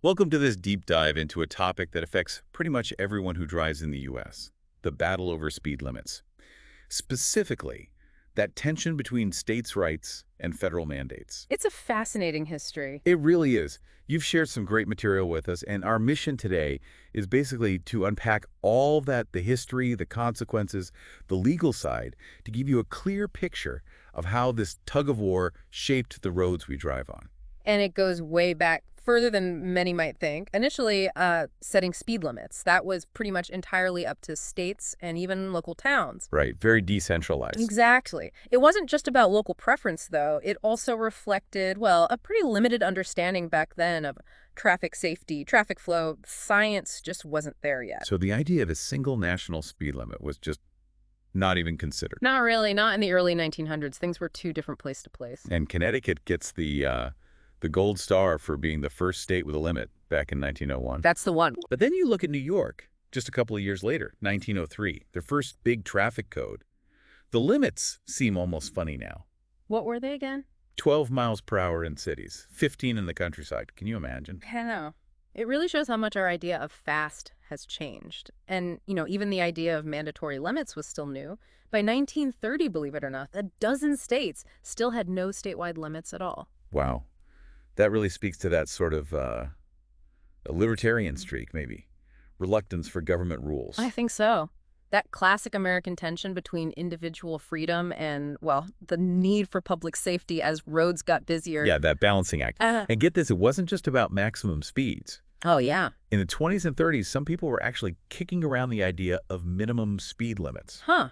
Welcome to this deep dive into a topic that affects pretty much everyone who drives in the U.S., the battle over speed limits. Specifically, that tension between states' rights and federal mandates. It's a fascinating history. It really is. You've shared some great material with us, and our mission today is basically to unpack all that, the history, the consequences, the legal side, to give you a clear picture of how this tug of war shaped the roads we drive on. And it goes way back, further than many might think. Initially, setting speed limits. That was pretty much entirely up to states and even local towns. Right, very decentralized. Exactly. It wasn't just about local preference, though. It also reflected, well, a pretty limited understanding back then of traffic safety, traffic flow. Science just wasn't there yet. So the idea of a single national speed limit was just not even considered. Not really. Not in the early 1900s. Things were too different place to place. And Connecticut gets the gold star for being the first state with a limit back in 1901. That's the one. But then you look at New York, just a couple of years later, 1903, their first big traffic code. The limits seem almost funny now. What were they again? 12 miles per hour in cities, 15 in the countryside. Can you imagine? I don't know. It really shows how much our idea of fast has changed. And, even the idea of mandatory limits was still new. By 1930, believe it or not, a dozen states still had no statewide limits at all. Wow. That really speaks to that sort of a libertarian streak, maybe. Reluctance for government rules. I think so. That classic American tension between individual freedom and, well, the need for public safety as roads got busier. Yeah, that balancing act. And get this, it wasn't just about maximum speeds. Oh, yeah. In the 20s and 30s, some people were actually kicking around the idea of minimum speed limits. Huh.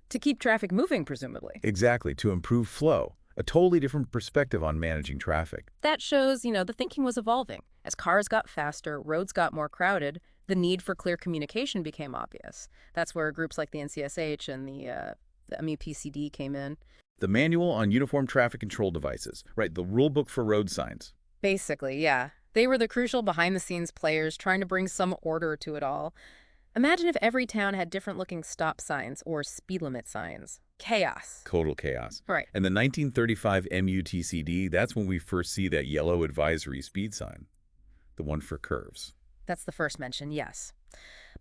To keep traffic moving, presumably. Exactly, to improve flow. A totally different perspective on managing traffic. That shows, the thinking was evolving. As cars got faster, roads got more crowded, the need for clear communication became obvious. That's where groups like the NCSH and the MUTCD came in. The Manual on Uniform Traffic Control Devices, right, the rule book for road signs. Basically, yeah. They were the crucial behind-the-scenes players trying to bring some order to it all. Imagine if every town had different-looking stop signs or speed limit signs. Chaos. Total chaos. Right. And the 1935 MUTCD, that's when we first see that yellow advisory speed sign, the one for curves. That's the first mention, yes.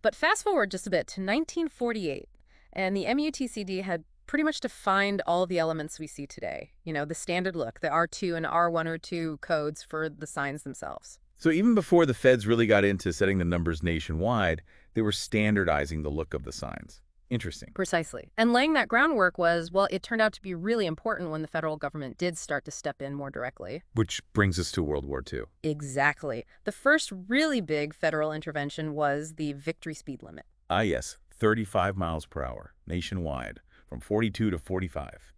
But fast forward just a bit to 1948, and the MUTCD had pretty much defined all the elements we see today. The standard look, the R2 and R102 codes for the signs themselves. So even before the feds really got into setting the numbers nationwide, they were standardizing the look of the signs. Interesting. Precisely. And laying that groundwork was, well, it turned out to be really important when the federal government did start to step in more directly. Which brings us to World War II. Exactly. The first really big federal intervention was the victory speed limit. Ah, yes, 35 miles per hour, nationwide, from 42 to 45.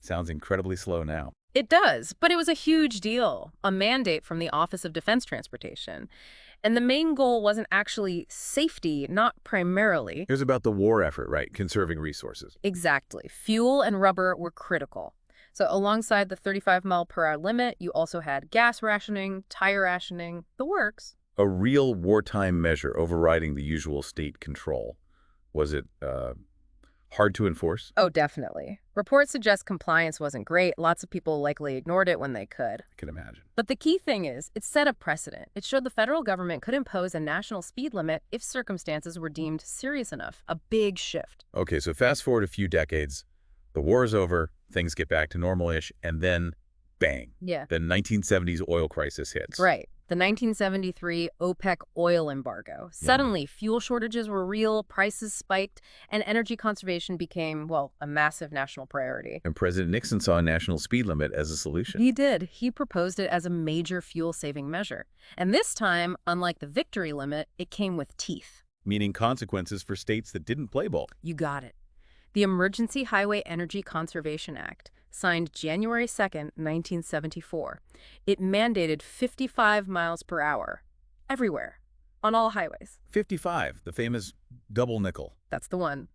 Sounds incredibly slow now. It does, but it was a huge deal, a mandate from the Office of Defense Transportation. And the main goal wasn't actually safety, not primarily. It was about the war effort, right? Conserving resources. Exactly. Fuel and rubber were critical. So alongside the 35-mile-per-hour limit, you also had gas rationing, tire rationing, the works. A real wartime measure overriding the usual state control. Was it hard to enforce? Oh, definitely. Reports suggest compliance wasn't great. Lots of people likely ignored it when they could. I can imagine. But the key thing is, it set a precedent. It showed the federal government could impose a national speed limit if circumstances were deemed serious enough. A big shift. Okay, so fast forward a few decades. The war is over, things get back to normal-ish, and then, bang. Yeah. The 1970s oil crisis hits. Right. The 1973 OPEC oil embargo. Suddenly, fuel shortages were real, prices spiked, and energy conservation became, well, a massive national priority. And President Nixon saw a national speed limit as a solution. He did. He proposed it as a major fuel-saving measure. And this time, unlike the victory limit, it came with teeth. Meaning consequences for states that didn't play ball. You got it. The Emergency Highway Energy Conservation Act, signed January 2nd, 1974. It mandated 55 miles per hour, everywhere, on all highways. 55, the famous double nickel. That's the one.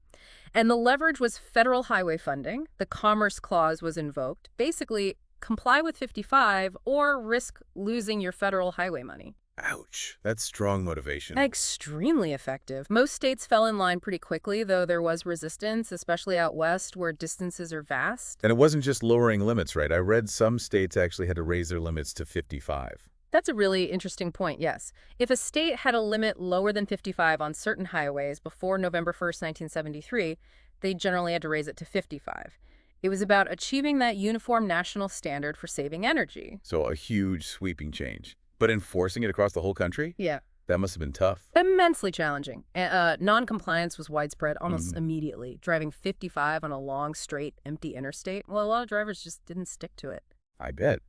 And the leverage was federal highway funding. The Commerce Clause was invoked. Basically, comply with 55 or risk losing your federal highway money. Ouch, that's strong motivation. Extremely effective. Most states fell in line pretty quickly, though there was resistance, especially out west where distances are vast. And it wasn't just lowering limits, right? I read some states actually had to raise their limits to 55. That's a really interesting point, yes. If a state had a limit lower than 55 on certain highways before November 1st, 1973, they generally had to raise it to 55. It was about achieving that uniform national standard for saving energy. So a huge sweeping change. But enforcing it across the whole country? Yeah. That must have been tough. Immensely challenging. Non-compliance was widespread almost Mhm. immediately. Driving 55 on a long, straight, empty interstate, well, a lot of drivers just didn't stick to it. I bet.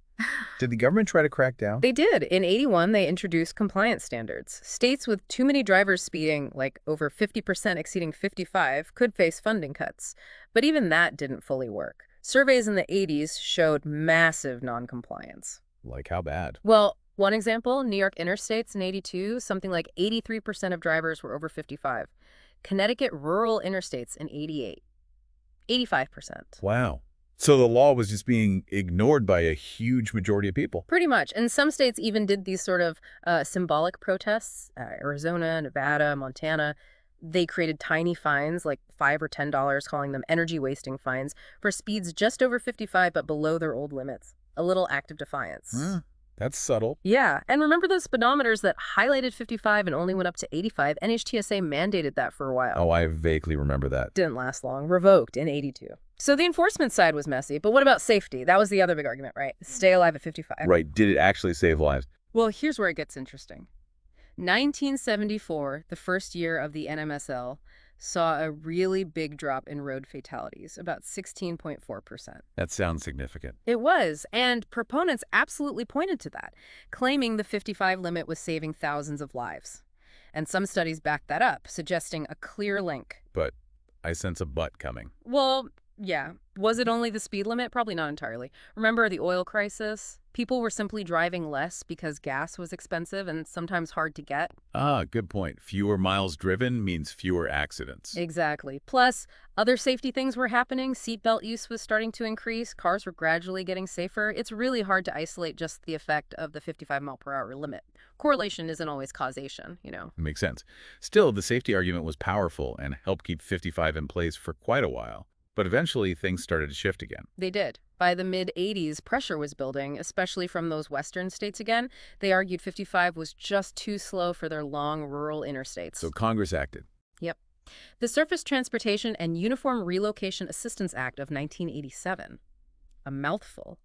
Did the government try to crack down? They did. In 81, they introduced compliance standards. States with too many drivers speeding, like over 50% exceeding 55, could face funding cuts. But even that didn't fully work. Surveys in the 80s showed massive noncompliance. Like how bad? Well, one example, New York interstates in 82, something like 83% of drivers were over 55. Connecticut rural interstates in 88, 85%. Wow. So the law was just being ignored by a huge majority of people. Pretty much. And some states even did these sort of symbolic protests. Arizona, Nevada, Montana. They created tiny fines, like $5 or $10, calling them energy wasting fines, for speeds just over 55 but below their old limits. A little act of defiance. That's subtle. Yeah, and remember those speedometers that highlighted 55 and only went up to 85? NHTSA mandated that for a while. Oh, I vaguely remember that. Didn't last long. Revoked in 82. So the enforcement side was messy, but what about safety? That was the other big argument, right? Stay alive at 55. Right. Did it actually save lives? Well, here's where it gets interesting. 1974, the first year of the NMSL, saw a really big drop in road fatalities, about 16.4%. That sounds significant. It was, and proponents absolutely pointed to that, claiming the 55 limit was saving thousands of lives. And some studies backed that up, suggesting a clear link. But I sense a but coming. Well, yeah. Was it only the speed limit? Probably not entirely. Remember the oil crisis? People were simply driving less because gas was expensive and sometimes hard to get. Ah, good point. Fewer miles driven means fewer accidents. Exactly. Plus, other safety things were happening. Seatbelt use was starting to increase. Cars were gradually getting safer. It's really hard to isolate just the effect of the 55-mile-per-hour limit. Correlation isn't always causation, you know. Makes sense. Still, the safety argument was powerful and helped keep 55 in place for quite a while. But eventually, things started to shift again. They did. By the mid-80s, pressure was building, especially from those western states again. They argued 55 was just too slow for their long rural interstates. So Congress acted. Yep. The Surface Transportation and Uniform Relocation Assistance Act of 1987. A mouthful.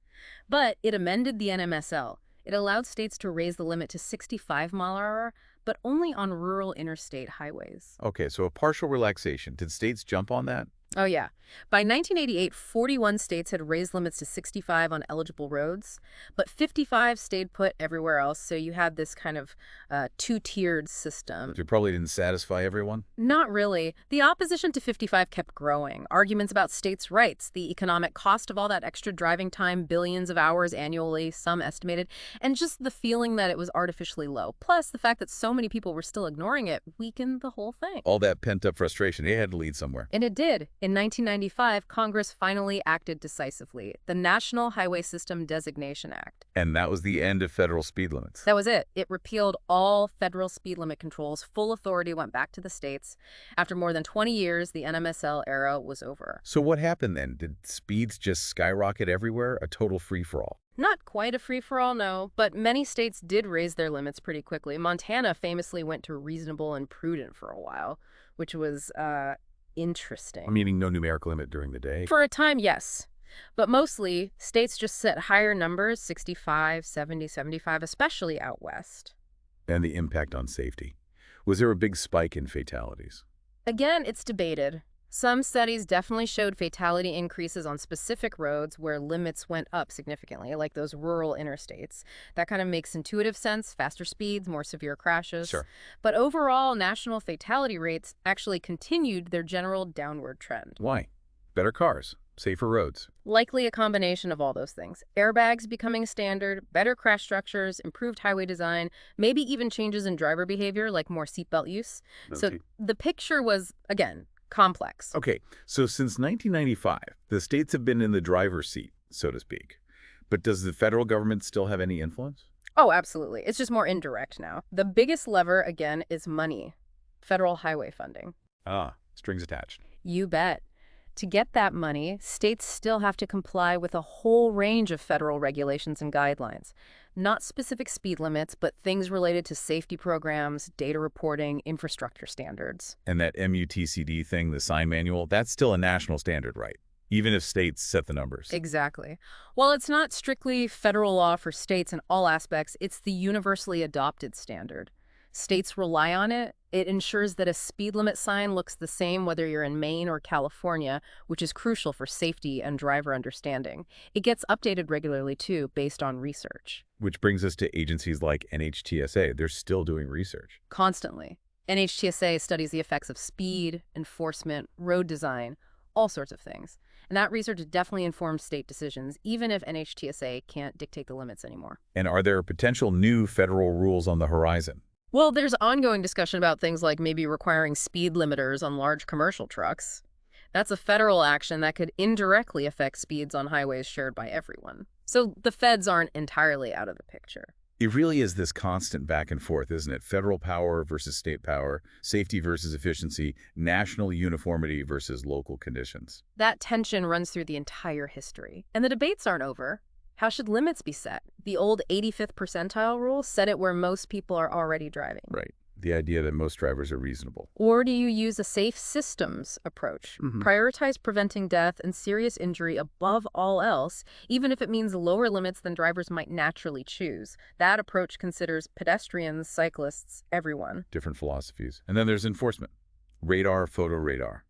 But it amended the NMSL. It allowed states to raise the limit to 65 mile per hour, but only on rural interstate highways. Okay, so a partial relaxation. Did states jump on that? Oh, yeah. By 1988, 41 states had raised limits to 65 on eligible roads, but 55 stayed put everywhere else, so you had this kind of two-tiered system. It probably didn't satisfy everyone. Not really. The opposition to 55 kept growing. Arguments about states' rights, the economic cost of all that extra driving time, billions of hours annually, some estimated, and just the feeling that it was artificially low. Plus, the fact that so many people were still ignoring it weakened the whole thing. All that pent-up frustration, it had to lead somewhere. And it did. In 1995, Congress finally acted decisively, the National Highway System Designation Act. And that was the end of federal speed limits. That was it. It repealed all federal speed limit controls. Full authority went back to the states. After more than 20 years, the NMSL era was over. So what happened then? Did speeds just skyrocket everywhere? A total free-for-all? Not quite a free-for-all, no, but many states did raise their limits pretty quickly. Montana famously went to reasonable and prudent for a while, which was, interesting. Meaning no numeric limit during the day? For a time, yes. But mostly, states just set higher numbers, 65, 70, 75, especially out west. And the impact on safety. Was there a big spike in fatalities? Again, it's debated. Some studies definitely showed fatality increases on specific roads where limits went up significantly, like those rural interstates. That kind of makes intuitive sense, faster speeds, more severe crashes. Sure. But overall, national fatality rates actually continued their general downward trend. Why? Better cars, safer roads. Likely a combination of all those things. Airbags becoming standard, better crash structures, improved highway design, maybe even changes in driver behavior, like more seatbelt use. So the picture was, again, complex. Okay, so since 1995, the states have been in the driver's seat, so to speak. But does the federal government still have any influence? Oh, absolutely. It's just more indirect now. The biggest lever, again, is money. Federal highway funding. Ah, strings attached. You bet. To get that money, states still have to comply with a whole range of federal regulations and guidelines. Not specific speed limits, but things related to safety programs, data reporting, infrastructure standards. And that MUTCD thing, the sign manual, that's still a national standard, right? Even if states set the numbers. Exactly. While it's not strictly federal law for states in all aspects, it's the universally adopted standard. States rely on it. It ensures that a speed limit sign looks the same whether you're in Maine or California, which is crucial for safety and driver understanding. It gets updated regularly, too, based on research. Which brings us to agencies like NHTSA. They're still doing research. Constantly. NHTSA studies the effects of speed, enforcement, road design, all sorts of things. And that research definitely informs state decisions, even if NHTSA can't dictate the limits anymore. And are there potential new federal rules on the horizon? Well, there's ongoing discussion about things like maybe requiring speed limiters on large commercial trucks. That's a federal action that could indirectly affect speeds on highways shared by everyone. So the feds aren't entirely out of the picture. It really is this constant back and forth, isn't it? Federal power versus state power, safety versus efficiency, national uniformity versus local conditions. That tension runs through the entire history. And the debates aren't over. How should limits be set? The old 85th percentile rule set it where most people are already driving. Right. The idea that most drivers are reasonable. Or do you use a safe systems approach? Prioritize preventing death and serious injury above all else, even if it means lower limits than drivers might naturally choose. That approach considers pedestrians, cyclists, everyone. Different philosophies. And then there's enforcement. Radar, photo radar.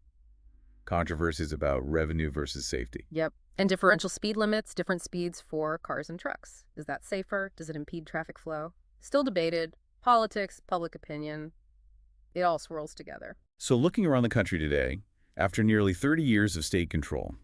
Controversies about revenue versus safety. Yep. And differential speed limits, different speeds for cars and trucks. Is that safer? Does it impede traffic flow? Still debated. Politics, public opinion, it all swirls together. So looking around the country today, after nearly 30 years of state control,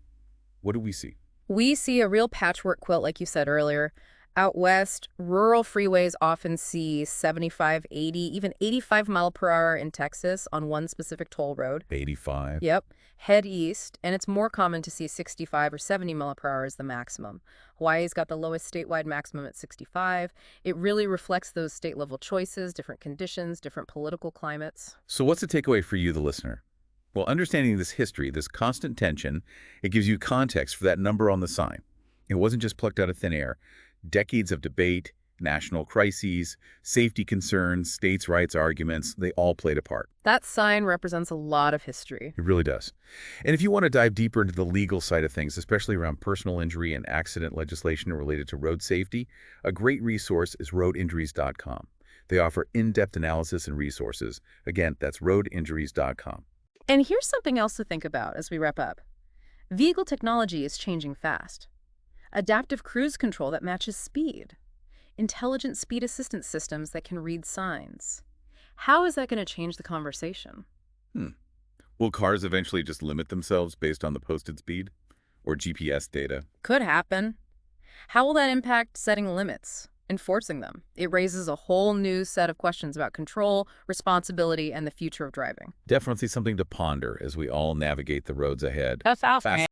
what do we see? We see a real patchwork quilt, like you said earlier. Out west, rural freeways often see 75, 80, even 85 mile per hour in Texas on one specific toll road. 85. Yep. Head east, and it's more common to see 65 or 70 mile per hour as the maximum. Hawaii's got the lowest statewide maximum at 65. It really reflects those state-level choices, different conditions, different political climates. So what's the takeaway for you, the listener? Well, understanding this history, this constant tension, it gives you context for that number on the sign. It wasn't just plucked out of thin air. Decades of debate, national crises, safety concerns, states' rights arguments, they all played a part. That sign represents a lot of history. It really does. And if you want to dive deeper into the legal side of things, especially around personal injury and accident legislation related to road safety, a great resource is roadinjuries.com. They offer in-depth analysis and resources. Again, that's roadinjuries.com. And here's something else to think about as we wrap up. Vehicle technology is changing fast. Adaptive cruise control that matches speed. Intelligent speed assistance systems that can read signs. How is that going to change the conversation? Will cars eventually just limit themselves based on the posted speed or GPS data? Could happen. How will that impact setting limits, enforcing them? It raises a whole new set of questions about control, responsibility, and the future of driving. Definitely something to ponder as we all navigate the roads ahead. That's awesome.